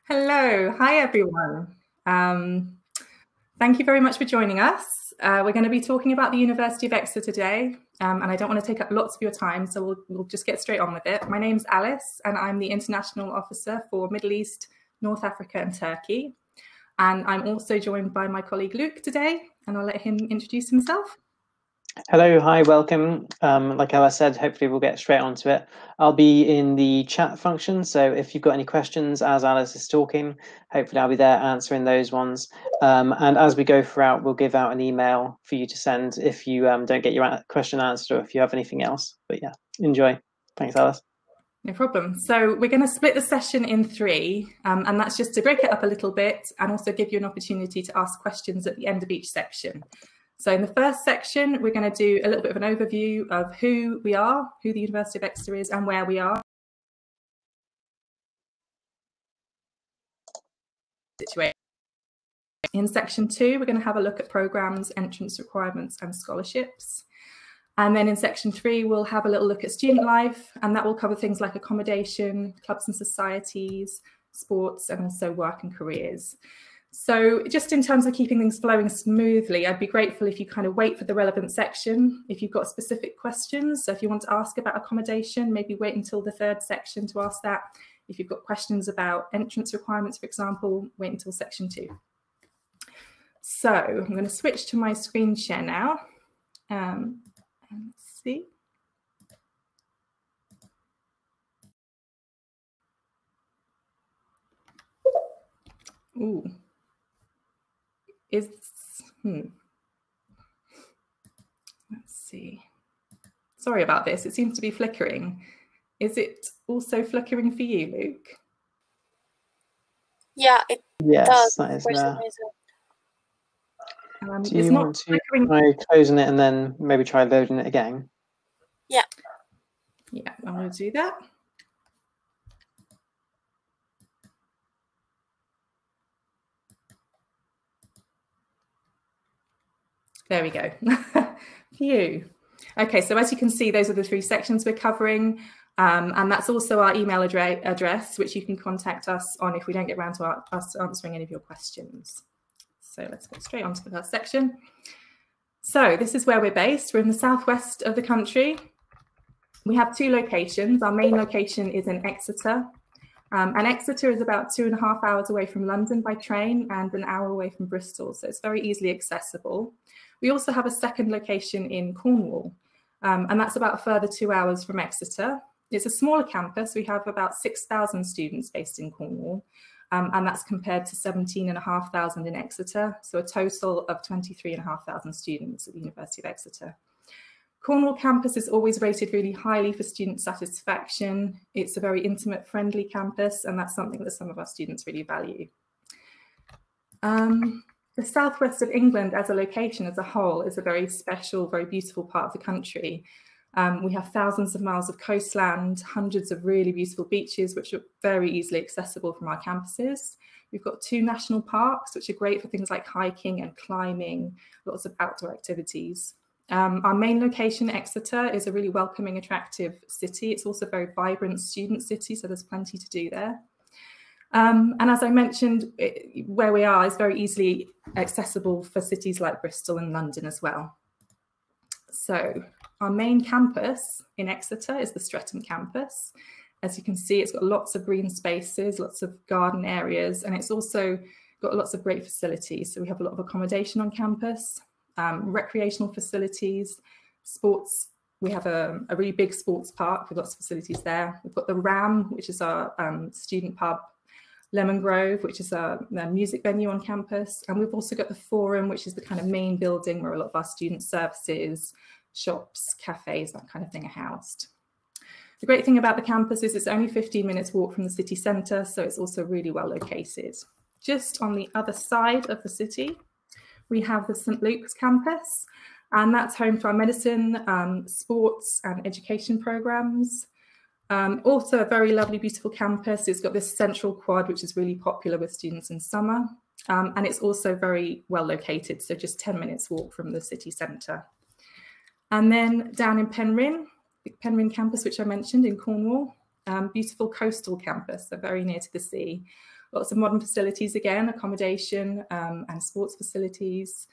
Hello, hi everyone. Thank you very much for joining us. We're going to be talking about the University of Exeter today, and I don't want to take up lots of your time, so we'll just get straight on with it. My name's Alice, and I'm the International Officer for Middle East, North Africa and Turkey. And I'm also joined by my colleague Luke today, and I'll let him introduce himself. Hello, hi, welcome. Like Alice said, hopefully we'll get straight onto it. I'll be in the chat function, so if you've got any questions as Alice is talking, hopefully I'll be there answering those ones. And as we go throughout, we'll give out an email for you to send if you don't get your question answered or if you have anything else. But yeah, enjoy. Thanks, Alice. No problem. So we're going to split the session in three, and that's just to break it up a little bit and also give you an opportunity to ask questions at the end of each section. So in the first section, we're going to do a little bit of an overview of who we are, who the University of Exeter is and where we are. In section 2, we're going to have a look at programmes, entrance requirements and scholarships. And then in section 3, we'll have a little look at student life, and that will cover things like accommodation, clubs and societies, sports, and also work and careers. So just in terms of keeping things flowing smoothly, I'd be grateful if you kind of wait for the relevant section, if you've got specific questions. So if you want to ask about accommodation, maybe wait until the third section to ask that. If you've got questions about entrance requirements, for example, wait until section 2. So I'm going to switch to my screen share now. And let's see. Ooh. Let's see. Sorry about this. It seems to be flickering. Is it also flickering for you, Luke? Yeah, it yes, does. That is Do you want to try closing it and then maybe try loading it again? Yeah. Yeah, I'm going to do that. There we go. Phew. Okay, so as you can see, those are the 3 sections we're covering. And that's also our email address, which you can contact us on if we don't get around to us answering any of your questions. So let's get straight on to the first section. So this is where we're based. We're in the southwest of the country. We have 2 locations. Our main location is in Exeter. And Exeter is about 2.5 hours away from London by train and an hour away from Bristol. So it's very easily accessible. We also have a second location in Cornwall, and that's about a further 2 hours from Exeter. It's a smaller campus. We have about 6,000 students based in Cornwall, and that's compared to 17,500 in Exeter. So a total of 23,500 students at the University of Exeter. Cornwall campus is always rated really highly for student satisfaction. It's a very intimate, friendly campus, and that's something that some of our students really value. The southwest of England as a location as a whole is a very special, very beautiful part of the country. We have thousands of miles of coastland, hundreds of really beautiful beaches, which are very easily accessible from our campuses. We've got 2 national parks, which are great for things like hiking and climbing, lots of outdoor activities. Our main location, Exeter, is a really welcoming, attractive city. It's also a very vibrant student city, so there's plenty to do there. And as I mentioned, where we are is very easily accessible for cities like Bristol and London as well. So our main campus in Exeter is the Streatham campus. As you can see, it's got lots of green spaces, lots of garden areas, and it's also got lots of great facilities. So we have a lot of accommodation on campus, recreational facilities, sports. We have a really big sports park with lots of facilities there. We've got the Ram, which is our student pub, Lemon Grove, which is a music venue on campus. And we've also got the Forum, which is the kind of main building where a lot of our student services, shops, cafes, that kind of thing are housed. The great thing about the campus is it's only 15 minutes walk from the city centre, so it's also really well located. Just on the other side of the city, we have the St Luke's campus, and that's home to our medicine, sports and education programmes. Also a very lovely, beautiful campus. It's got this central quad, which is really popular with students in summer. And it's also very well located, so just 10 minutes walk from the city centre. And then down in Penryn, the Penryn campus, which I mentioned in Cornwall, beautiful coastal campus, so very near to the sea. Lots of modern facilities again, accommodation and sports facilities.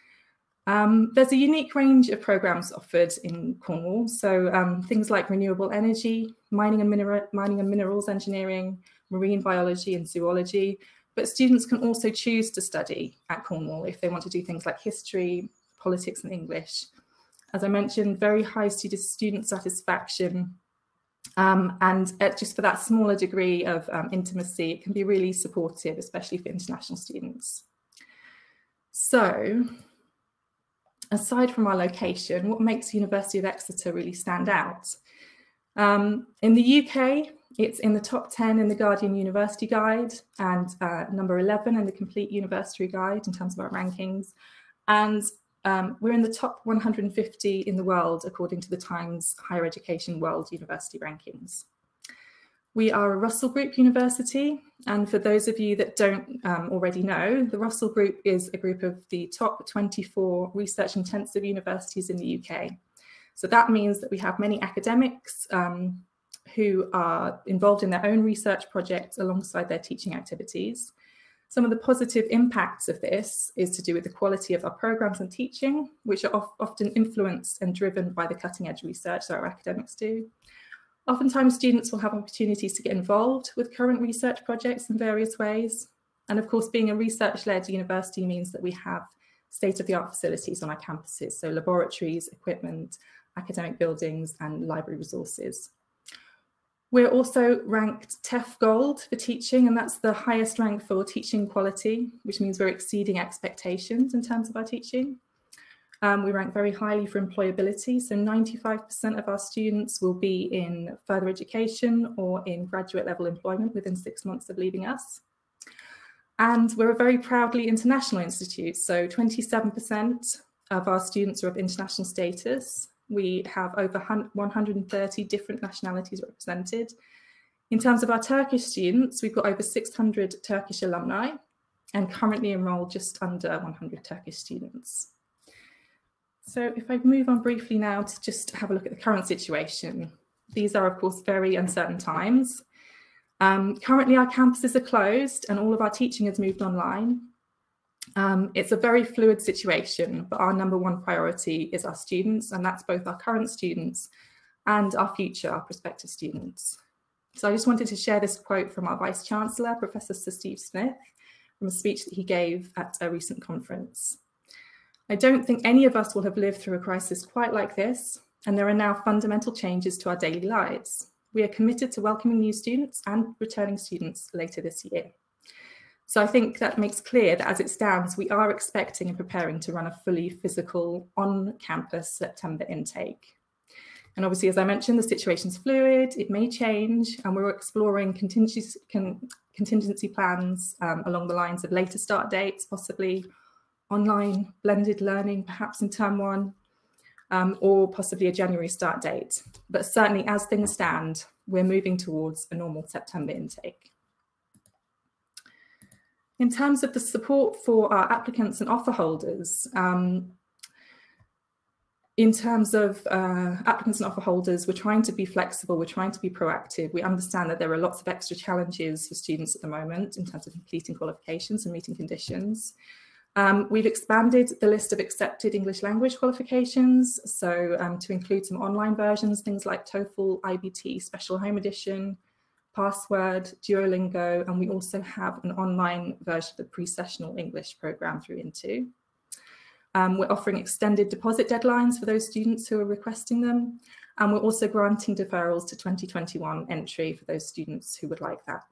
There's a unique range of programmes offered in Cornwall. So things like renewable energy, mining and minerals engineering, marine biology and zoology. But students can also choose to study at Cornwall if they want to do things like history, politics and English. As I mentioned, very high student satisfaction. And just for that smaller degree of intimacy, it can be really supportive, especially for international students. So, aside from our location, what makes University of Exeter really stand out? In the UK, it's in the top 10 in the Guardian University Guide and number 11 in the Complete University Guide in terms of our rankings. And we're in the top 150 in the world, according to the Times Higher Education World University Rankings. We are a Russell Group university, and for those of you that don't already know, the Russell Group is a group of the top 24 research-intensive universities in the UK. So that means that we have many academics who are involved in their own research projects alongside their teaching activities. Some of the positive impacts of this is to do with the quality of our programmes and teaching, which are often influenced and driven by the cutting-edge research that our academics do. Oftentimes, students will have opportunities to get involved with current research projects in various ways. And of course, being a research-led university means that we have state-of-the-art facilities on our campuses, so laboratories, equipment, academic buildings, and library resources. We're also ranked TEF Gold for teaching, and that's the highest rank for teaching quality, which means we're exceeding expectations in terms of our teaching. We rank very highly for employability, so 95% of our students will be in further education or in graduate level employment within 6 months of leaving us. And we're a very proudly international institute, so 27% of our students are of international status. We have over 130 different nationalities represented. In terms of our Turkish students, we've got over 600 Turkish alumni and currently enrolled just under 100 Turkish students. So if I move on briefly now to just have a look at the current situation. These are, of course, very uncertain times. Currently, our campuses are closed and all of our teaching has moved online. It's a very fluid situation, but our number one priority is our students, and that's both our current students and our future, our prospective students. So I just wanted to share this quote from our Vice-Chancellor, Professor Sir Steve Smith, from a speech that he gave at a recent conference. I don't think any of us will have lived through a crisis quite like this, and there are now fundamental changes to our daily lives. We are committed to welcoming new students and returning students later this year. So I think that makes clear that as it stands, we are expecting and preparing to run a fully physical on-campus September intake. And obviously, as I mentioned, the situation's fluid, it may change, and we're exploring contingency plans along the lines of later start dates, possibly online blended learning, perhaps in term one, or possibly a January start date. But certainly as things stand, we're moving towards a normal September intake. In terms of the support for our applicants and offer holders, in terms of applicants and offer holders, we're trying to be flexible, we're trying to be proactive. We understand that there are lots of extra challenges for students at the moment in terms of completing qualifications and meeting conditions. We've expanded the list of accepted English language qualifications, so to include some online versions, things like TOEFL, IBT, Special Home Edition, Password, Duolingo, and we also have an online version of the pre-sessional English programme through Into. We're offering extended deposit deadlines for those students who are requesting them, and we're also granting deferrals to 2021 entry for those students who would like that.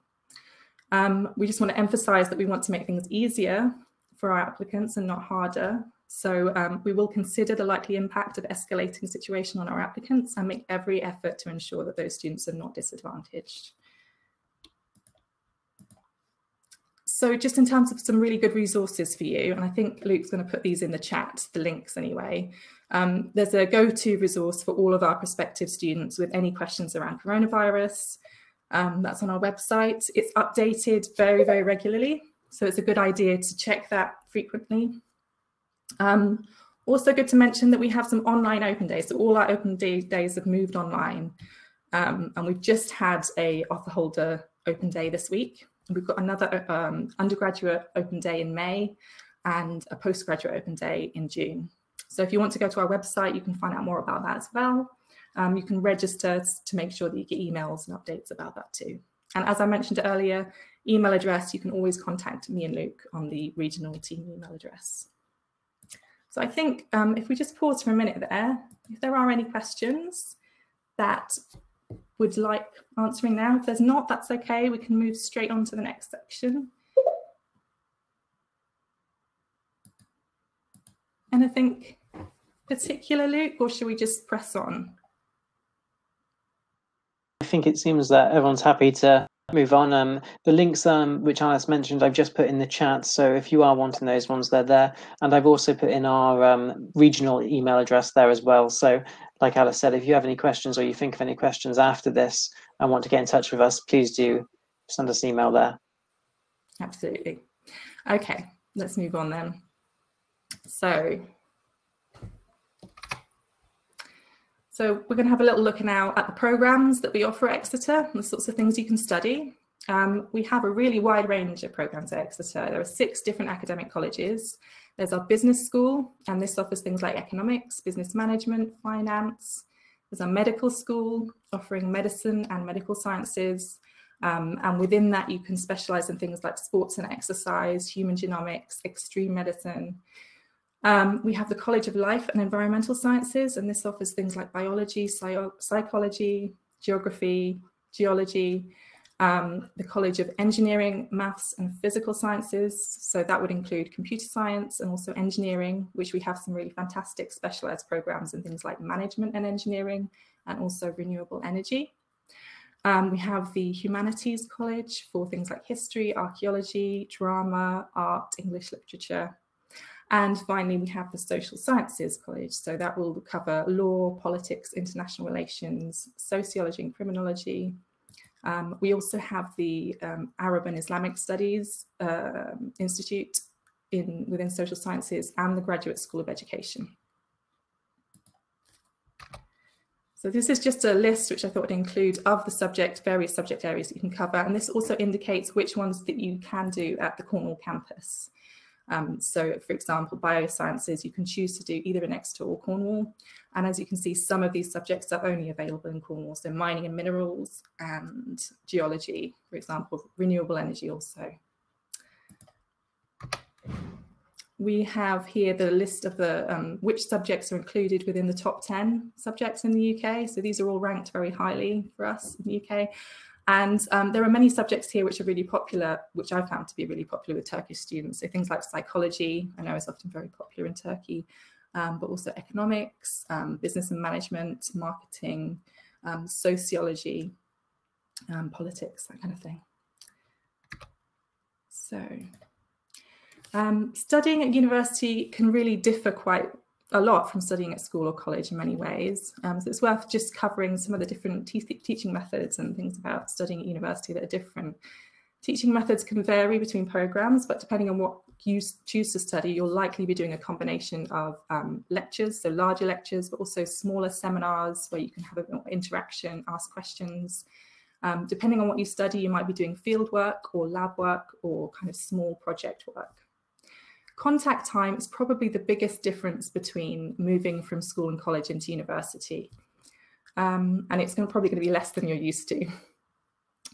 We just want to emphasise that we want to make things easier for our applicants and not harder. So we will consider the likely impact of escalating situation on our applicants and make every effort to ensure that those students are not disadvantaged. So just in terms of some really good resources for you, and I think Luke's going to put these in the chat, the links anyway. There's a go-to resource for all of our prospective students with any questions around coronavirus. That's on our website. It's updated very, very regularly. So it's a good idea to check that frequently. Also good to mention that we have some online open days. So all our open days have moved online. And we've just had a offer holder open day this week. We've got another undergraduate open day in May and a postgraduate open day in June. So if you want to go to our website, you can find out more about that as well. You can register to make sure that you get emails and updates about that too. And as I mentioned earlier, email address, you can always contact me and Luke on the regional team email address. So I think if we just pause for a minute there, if there are any questions that would like answering now, if there's not, that's okay. We can move straight on to the next section. Anything particular, Luke, or should we just press on? I think it seems that everyone's happy to move on. The links which Alice mentioned, I've just put in the chat. So if you are wanting those ones, they're there. And I've also put in our regional email address there as well. So like Alice said, if you have any questions or you think of any questions after this and want to get in touch with us, please do send us an email there. Absolutely. Okay, let's move on then. So we're going to have a little look now at the programs that we offer at Exeter, and the sorts of things you can study. We have a really wide range of programs at Exeter. There are 6 different academic colleges. There's our business school, and this offers things like economics, business management, finance. There's our medical school, offering medicine and medical sciences. And within that, you can specialize in things like sports and exercise, human genomics, extreme medicine. We have the College of Life and Environmental Sciences, and this offers things like biology, psychology, geography, geology, the College of Engineering, Maths and Physical Sciences. So that would include computer science and also engineering, which we have some really fantastic specialized programs in things like management and engineering and also renewable energy. We have the Humanities College for things like history, archaeology, drama, art, English literature. And finally, we have the Social Sciences College. So that will cover law, politics, international relations, sociology and criminology. We also have the Arab and Islamic Studies Institute within social sciences and the Graduate School of Education. So this is just a list which I thought would include of the various subject areas that you can cover. And this also indicates which ones that you can do at the Cornwall campus. So for example, biosciences, you can choose to do either in Exeter or Cornwall. And as you can see, some of these subjects are only available in Cornwall. So mining and minerals and geology, for example, renewable energy also. We have here the list of the which subjects are included within the top 10 subjects in the UK. So these are all ranked very highly for us in the UK. And there are many subjects here which are really popular, which I found to be really popular with Turkish students. So things like psychology, I know is often very popular in Turkey, but also economics, business and management, marketing, sociology, politics, that kind of thing. So studying at university can really differ quite a lot from studying at school or college in many ways. So it's worth just covering some of the different teaching methods and things about studying at university that are different. Teaching methods can vary between programs, but depending on what you choose to study, you'll likely be doing a combination of lectures, so larger lectures, but also smaller seminars where you can have a bit more interaction, ask questions. Depending on what you study, you might be doing field work or lab work or kind of small project work. Contact time is probably the biggest difference between moving from school and college into university. And it's probably going to be less than you're used to.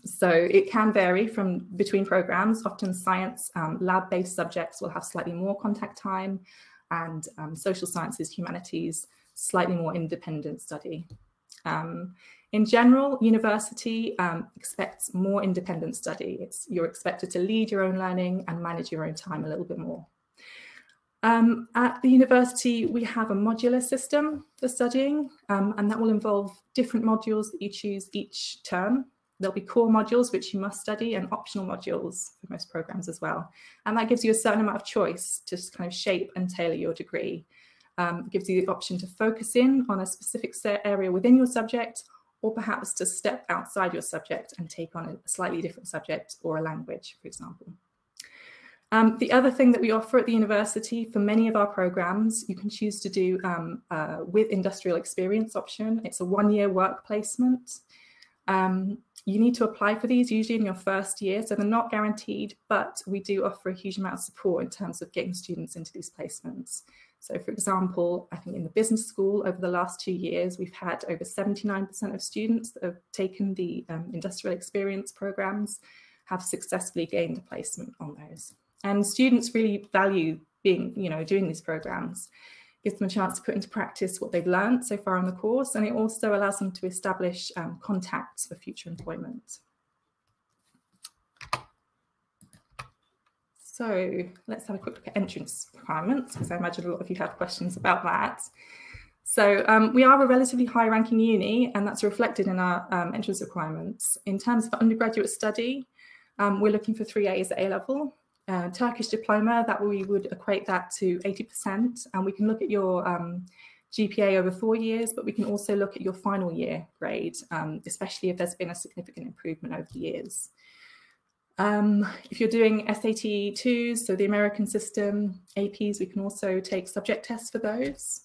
So it can vary between programs. Often science, lab-based subjects will have slightly more contact time, and social sciences, humanities, slightly more independent study. In general, university expects more independent study. You're expected to lead your own learning and manage your own time a little bit more. At the university, we have a modular system for studying, and that will involve different modules that you choose each term. There'll be core modules which you must study and optional modules for most programs as well. And that gives you a certain amount of choice to just kind of shape and tailor your degree. It gives you the option to focus in on a specific area within your subject, or perhaps to step outside your subject and take on a slightly different subject or a language, for example. The other thing that we offer at the university, for many of our programs, you can choose to do with industrial experience option. It's a one-year work placement. You need to apply for these usually in your first year, so they're not guaranteed, but we do offer a huge amount of support in terms of getting students into these placements. So for example, I think in the business school over the last 2 years, we've had over 79% of students that have taken the industrial experience programs have successfully gained a placement on those. And students really value being, doing these programs. It gives them a chance to put into practice what they've learned so far in the course, and it also allows them to establish contacts for future employment. So let's have a quick look at entrance requirements, because I imagine a lot of you have questions about that. So we are a relatively high-ranking uni, and that's reflected in our entrance requirements. In terms of undergraduate study, we're looking for 3 A's at A-level. Turkish diploma, that we would equate that to 80%, and we can look at your GPA over 4 years, but we can also look at your final year grade, especially if there's been a significant improvement over the years. If you're doing SAT 2s, so the American system, APs, we can also take subject tests for those.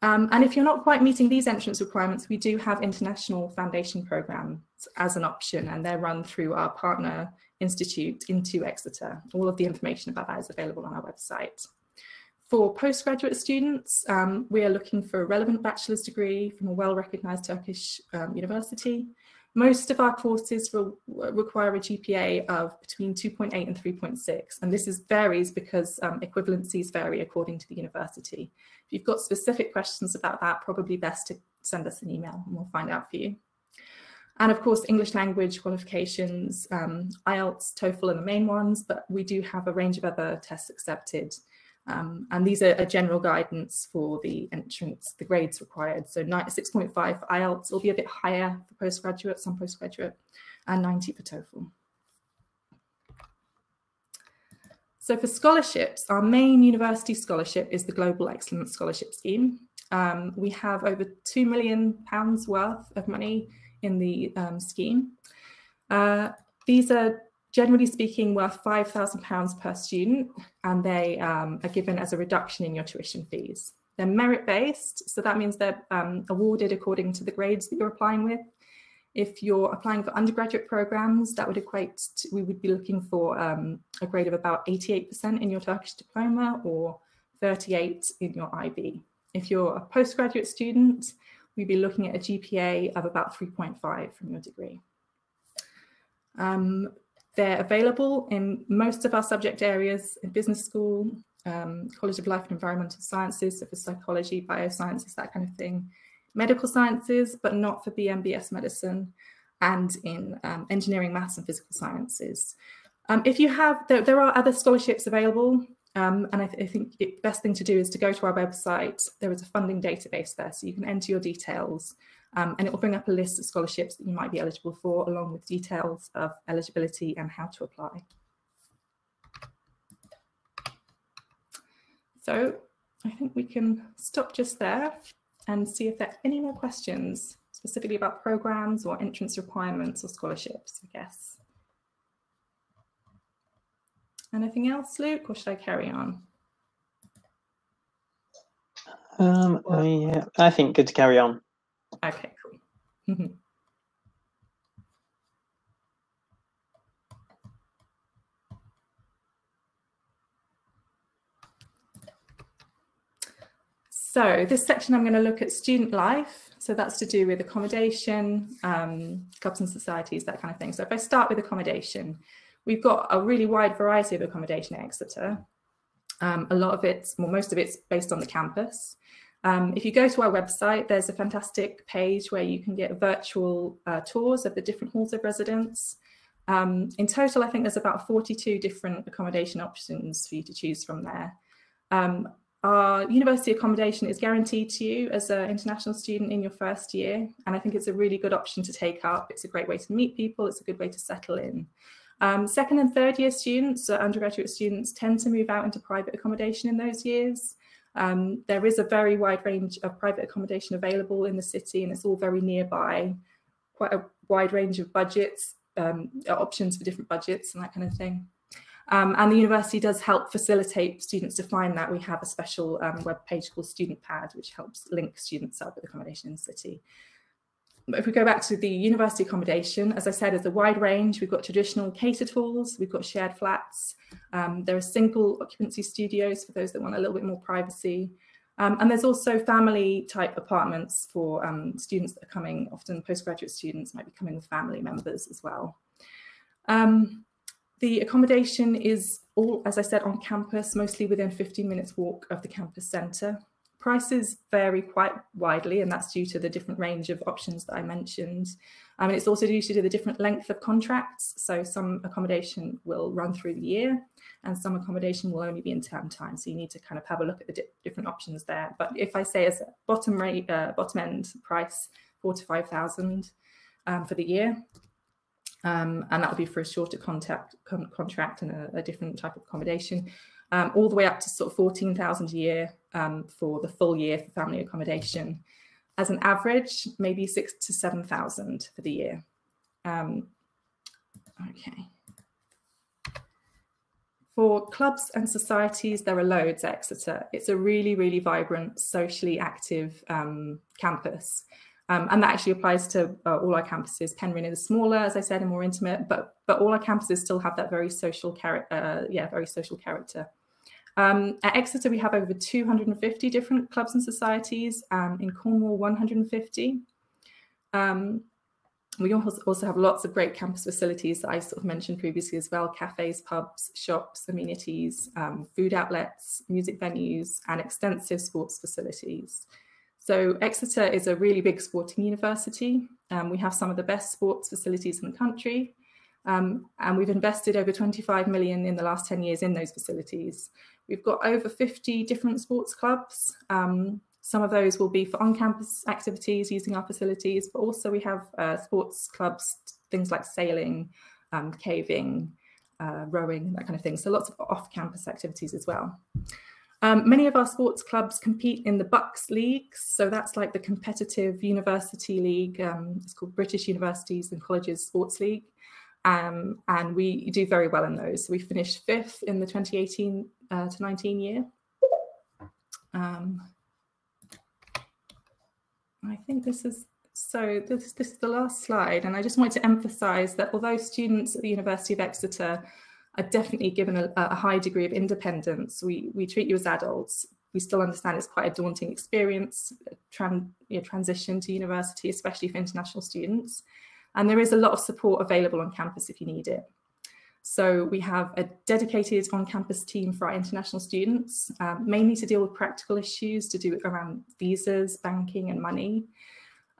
And if you're not quite meeting these entrance requirements, we do have international foundation programs as an option, and they're run through our partner institute, Into Exeter. All of the information about that is available on our website. For postgraduate students, we are looking for a relevant bachelor's degree from a well-recognised Turkish university. Most of our courses will require a GPA of between 2.8 and 3.6, and this varies because equivalencies vary according to the university. If you've got specific questions about that, probably best to send us an email and we'll find out for you. And of course, English language qualifications, IELTS, TOEFL are the main ones, but we do have a range of other tests accepted. And these are a general guidance for the entrance, the grades required. So 6.5 for IELTS will be a bit higher for postgraduate, some postgraduate, and 90 for TOEFL. So for scholarships, our main university scholarship is the Global Excellence Scholarship Scheme. We have over £2 million worth of money in the scheme. These are generally speaking worth £5,000 per student, and they are given as a reduction in your tuition fees. They're merit-based, so that means they're awarded according to the grades that you're applying with. If you're applying for undergraduate programs, that would equate to, we would be looking for a grade of about 88% in your Turkish diploma or 38 in your IB. If you're a postgraduate student, we'd be looking at a GPA of about 3.5 from your degree. They're available in most of our subject areas in business school, College of Life and Environmental Sciences, so for psychology, biosciences, that kind of thing. Medical sciences, but not for BMBS medicine, and in engineering, maths and physical sciences. If you have, there are other scholarships available, and I think the best thing to do is to go to our website. There is a funding database there, so you can enter your details, and it will bring up a list of scholarships that you might be eligible for, along with details of eligibility and how to apply. So I think we can stop just there and see if there are any more questions, specifically about programs or entrance requirements or scholarships, I guess. Anything else, Luke, or should I carry on? Yeah, I think good to carry on. Okay, cool. So this section, I'm going to look at student life. So that's to do with accommodation, clubs and societies, that kind of thing. So if I start with accommodation, we've got a really wide variety of accommodation at Exeter. A lot of it, well, most of it's based on the campus. If you go to our website, there's a fantastic page where you can get virtual tours of the different halls of residence. In total, I think there's about 42 different accommodation options for you to choose from there. Our university accommodation is guaranteed to you as an international student in your first year, and I think it's a really good option to take up. It's a great way to meet people, it's a good way to settle in. Second and third year students, undergraduate students, tend to move out into private accommodation in those years. There is a very wide range of private accommodation available in the city, and it's all very nearby, quite a wide range of budgets, options for different budgets and that kind of thing. And the university does help facilitate students to find that. We have a special web page called Student Pad, which helps link students up with accommodation in the city. if we go back to the university accommodation, as I said, there's a wide range. We've got traditional catered halls, we've got shared flats, there are single occupancy studios for those that want a little bit more privacy. And there's also family type apartments for students that are coming, often postgraduate students might be coming with family members as well. The accommodation is all, as I said, on campus, mostly within 15 minutes walk of the campus centre. Prices vary quite widely, and that's due to the different range of options that I mentioned. And it's also due to the different length of contracts. So some accommodation will run through the year and some accommodation will only be in term time. So you need to kind of have a look at the different options there. But if I say as a bottom end price, 4,000 to 5,000 for the year. And that will be for a shorter contract and a different type of accommodation. All the way up to sort of 14,000 a year for the full year for family accommodation. As an average, maybe 6,000 to 7,000 for the year. Okay. For clubs and societies, there are loads at Exeter. It's a really, really vibrant, socially active campus. And that actually applies to all our campuses. Penryn is smaller, as I said, and more intimate, but all our campuses still have that very social character. Very social character. At Exeter, we have over 250 different clubs and societies. In Cornwall, 150. We also have lots of great campus facilities that I sort of mentioned previously as well: cafes, pubs, shops, amenities, food outlets, music venues, and extensive sports facilities. So Exeter is a really big sporting university. We have some of the best sports facilities in the country. And we've invested over 25 million in the last 10 years in those facilities. We've got over 50 different sports clubs. Some of those will be for on-campus activities using our facilities, but also we have sports clubs, things like sailing, caving, rowing, that kind of thing. So lots of off-campus activities as well. Many of our sports clubs compete in the Bucks leagues. So that's like the competitive university league. It's called British Universities and Colleges Sports League. And we do very well in those. So we finished 5th in the 2018 to 19 year. I think this is the last slide. And I just wanted to emphasize that although students at the University of Exeter are definitely given a high degree of independence, we treat you as adults. We still understand it's quite a daunting experience, transition to university, especially for international students. And there is a lot of support available on campus if you need it. So we have a dedicated on-campus team for our international students, mainly to deal with practical issues to do around visas, banking and money.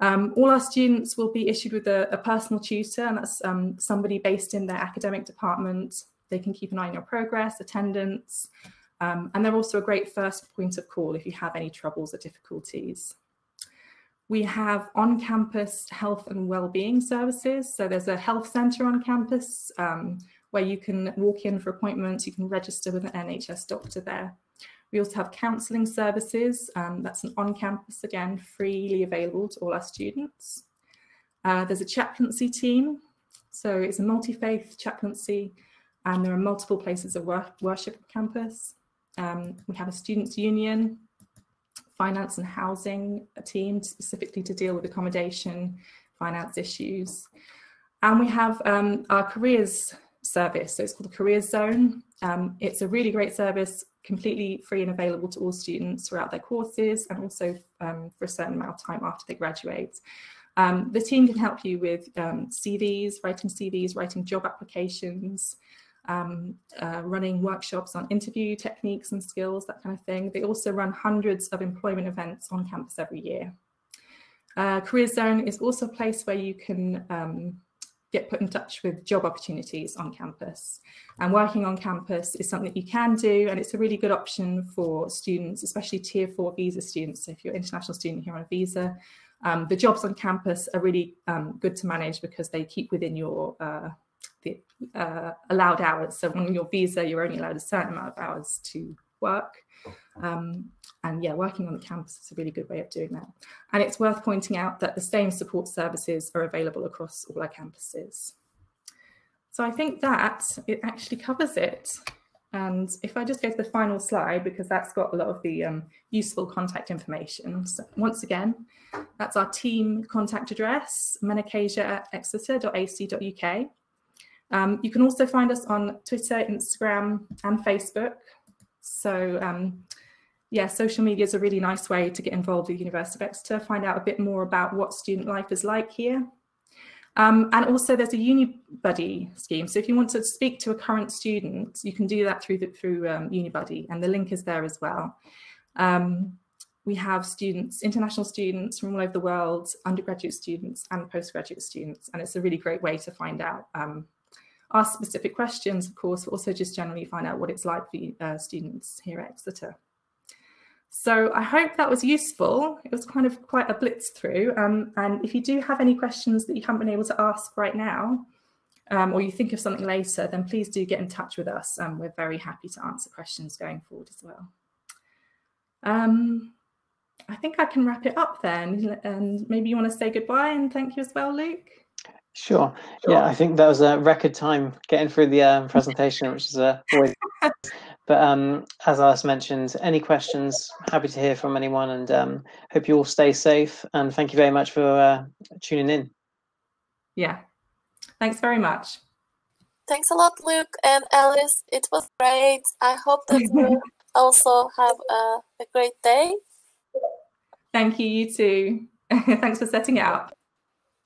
All our students will be issued with a personal tutor, and that's somebody based in their academic department. They can keep an eye on your progress, attendance, and they're also a great first point of call if you have any troubles or difficulties. We have on-campus health and well-being services. So there's a health centre on campus where you can walk in for appointments, you can register with an NHS doctor there. We also have counselling services. That's an on-campus, again, freely available to all our students. There's a chaplaincy team. So it's a multi-faith chaplaincy, and there are multiple places of worship on campus. We have a students' union, finance and housing team specifically to deal with accommodation, finance issues. And we have our careers service, so it's called the Careers Zone. It's a really great service, completely free and available to all students throughout their courses and also for a certain amount of time after they graduate. The team can help you with CVs, writing job applications, running workshops on interview techniques and skills, that kind of thing. They also run hundreds of employment events on campus every year. Career Zone is also a place where you can get put in touch with job opportunities on campus. And working on campus is something that you can do, and it's a really good option for students, especially Tier 4 visa students. So if you're an international student here on a visa, the jobs on campus are really good to manage because they keep within your allowed hours. So on your visa, you're only allowed a certain amount of hours to work. And yeah, working on the campus is a really good way of doing that. And it's worth pointing out that the same support services are available across all our campuses. So I think that it actually covers it. And if I just go to the final slide, because that's got a lot of the useful contact information. So once again, that's our team contact address, menacasia@exeter.ac.uk. You can also find us on Twitter, Instagram, and Facebook. So yeah, social media is a really nice way to get involved with the University of Exeter, find out a bit more about what student life is like here. And also there's a Unibuddy scheme. So if you want to speak to a current student, you can do that through Unibuddy, and the link is there as well. We have students, international students from all over the world, undergraduate students and postgraduate students, and it's a really great way to find out, ask specific questions, of course, but also just generally find out what it's like for students here at Exeter. So I hope that was useful. It was kind of quite a blitz through. And if you do have any questions that you haven't been able to ask right now, or you think of something later, then please do get in touch with us. We're very happy to answer questions going forward as well. I think I can wrap it up then. And maybe you want to say goodbye and thank you as well, Luke. Sure. Yeah, I think that was a record time getting through the presentation, which is always. But as Alice mentioned, any questions, happy to hear from anyone, and hope you all stay safe. And thank you very much for tuning in. Yeah, thanks very much. Thanks a lot, Luke and Alice. It was great. I hope that you also have a great day. Thank you, you too. Thanks for setting it up.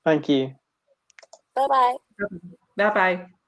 Thank you. Bye-bye. Bye-bye.